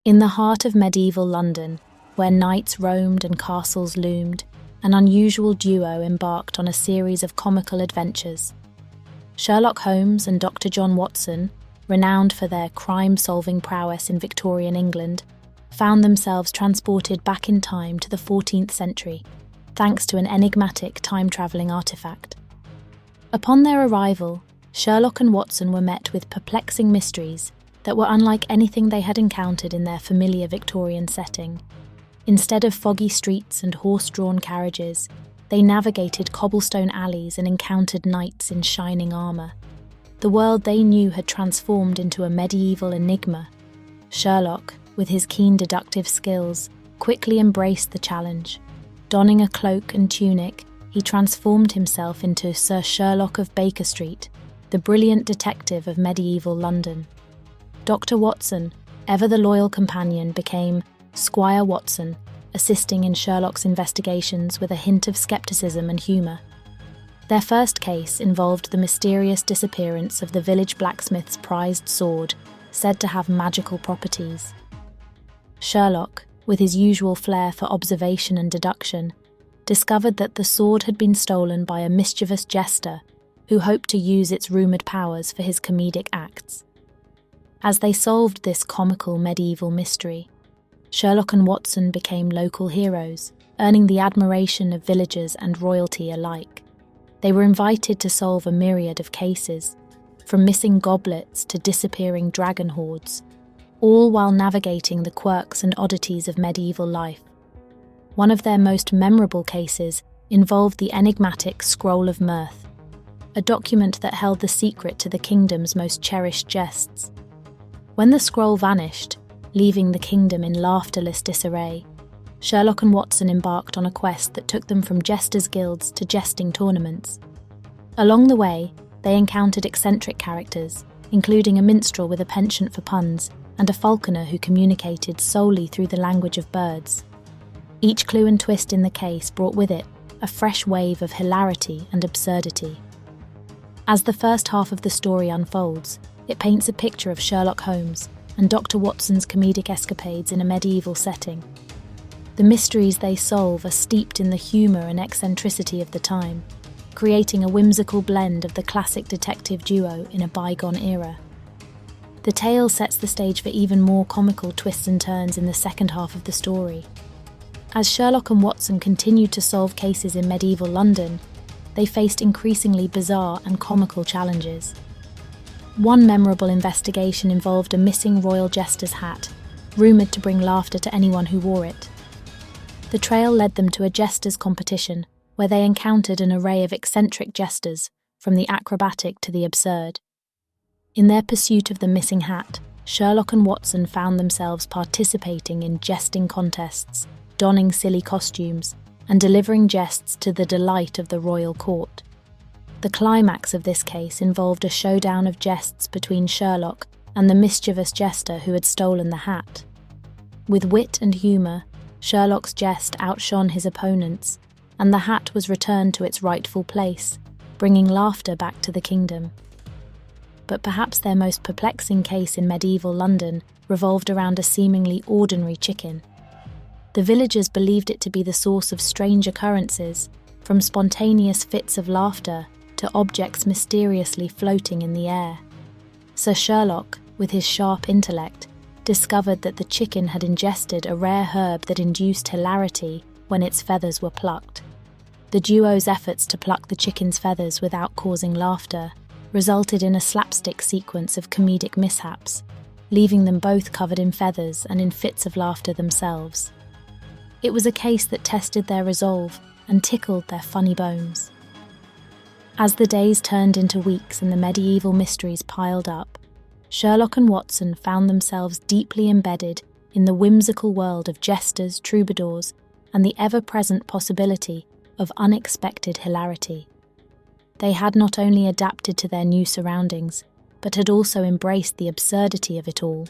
In the heart of medieval London, where knights roamed and castles loomed, an unusual duo embarked on a series of comical adventures. Sherlock Holmes and Dr. John Watson, renowned for their crime-solving prowess in Victorian England, found themselves transported back in time to the 14th century, thanks to an enigmatic time-travelling artifact. Upon their arrival, Sherlock and Watson were met with perplexing mysteries that were unlike anything they had encountered in their familiar Victorian setting. Instead of foggy streets and horse-drawn carriages, they navigated cobblestone alleys and encountered knights in shining armour. The world they knew had transformed into a medieval enigma. Sherlock, with his keen deductive skills, quickly embraced the challenge. Donning a cloak and tunic, he transformed himself into Sir Sherlock of Baker Street, the brilliant detective of medieval London. Dr. Watson, ever the loyal companion, became Squire Watson, assisting in Sherlock's investigations with a hint of skepticism and humour. Their first case involved the mysterious disappearance of the village blacksmith's prized sword, said to have magical properties. Sherlock, with his usual flair for observation and deduction, discovered that the sword had been stolen by a mischievous jester who hoped to use its rumoured powers for his comedic acts. As they solved this comical medieval mystery, Sherlock and Watson became local heroes, earning the admiration of villagers and royalty alike. They were invited to solve a myriad of cases, from missing goblets to disappearing dragon hoards, all while navigating the quirks and oddities of medieval life. One of their most memorable cases involved the enigmatic Scroll of Mirth, a document that held the secret to the kingdom's most cherished jests. When the scroll vanished, leaving the kingdom in laughterless disarray, Sherlock and Watson embarked on a quest that took them from jesters' guilds to jesting tournaments. Along the way, they encountered eccentric characters, including a minstrel with a penchant for puns and a falconer who communicated solely through the language of birds. Each clue and twist in the case brought with it a fresh wave of hilarity and absurdity. As the first half of the story unfolds, it paints a picture of Sherlock Holmes and Dr. Watson's comedic escapades in a medieval setting. The mysteries they solve are steeped in the humour and eccentricity of the time, creating a whimsical blend of the classic detective duo in a bygone era. The tale sets the stage for even more comical twists and turns in the second half of the story. As Sherlock and Watson continued to solve cases in medieval London, they faced increasingly bizarre and comical challenges. One memorable investigation involved a missing royal jester's hat, rumoured to bring laughter to anyone who wore it. The trail led them to a jesters' competition, where they encountered an array of eccentric jesters, from the acrobatic to the absurd. In their pursuit of the missing hat, Sherlock and Watson found themselves participating in jesting contests, donning silly costumes, and delivering jests to the delight of the royal court. The climax of this case involved a showdown of jests between Sherlock and the mischievous jester who had stolen the hat. With wit and humour, Sherlock's jest outshone his opponents, and the hat was returned to its rightful place, bringing laughter back to the kingdom. But perhaps their most perplexing case in medieval London revolved around a seemingly ordinary chicken. The villagers believed it to be the source of strange occurrences, from spontaneous fits of laughter to objects mysteriously floating in the air. Sir Sherlock, with his sharp intellect, discovered that the chicken had ingested a rare herb that induced hilarity when its feathers were plucked. The duo's efforts to pluck the chicken's feathers without causing laughter resulted in a slapstick sequence of comedic mishaps, leaving them both covered in feathers and in fits of laughter themselves. It was a case that tested their resolve and tickled their funny bones. As the days turned into weeks and the medieval mysteries piled up, Sherlock and Watson found themselves deeply embedded in the whimsical world of jesters, troubadours, and the ever-present possibility of unexpected hilarity. They had not only adapted to their new surroundings, but had also embraced the absurdity of it all.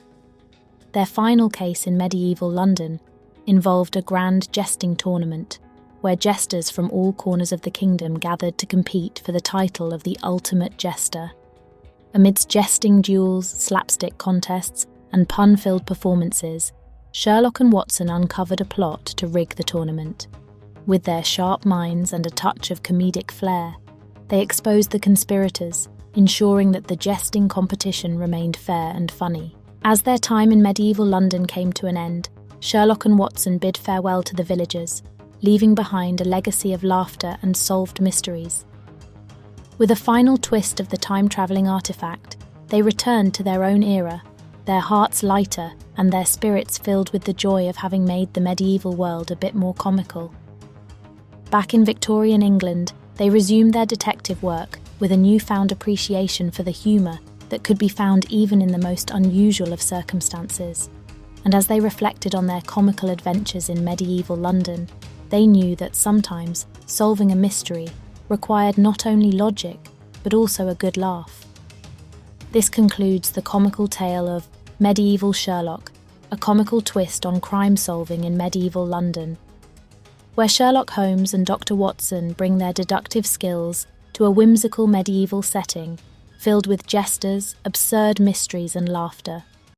Their final case in medieval London involved a grand jesting tournament, where jesters from all corners of the kingdom gathered to compete for the title of the ultimate jester. Amidst jesting duels, slapstick contests, and pun-filled performances, Sherlock and Watson uncovered a plot to rig the tournament. With their sharp minds and a touch of comedic flair, they exposed the conspirators, ensuring that the jesting competition remained fair and funny. As their time in medieval London came to an end, Sherlock and Watson bid farewell to the villagers, leaving behind a legacy of laughter and solved mysteries. With a final twist of the time-travelling artifact, they returned to their own era, their hearts lighter and their spirits filled with the joy of having made the medieval world a bit more comical. Back in Victorian England, they resumed their detective work with a newfound appreciation for the humour that could be found even in the most unusual of circumstances. And as they reflected on their comical adventures in medieval London, they knew that sometimes solving a mystery required not only logic, but also a good laugh. This concludes the comical tale of Medieval Sherlock, a comical twist on crime solving in medieval London, where Sherlock Holmes and Dr. Watson bring their deductive skills to a whimsical medieval setting filled with jesters, absurd mysteries and laughter.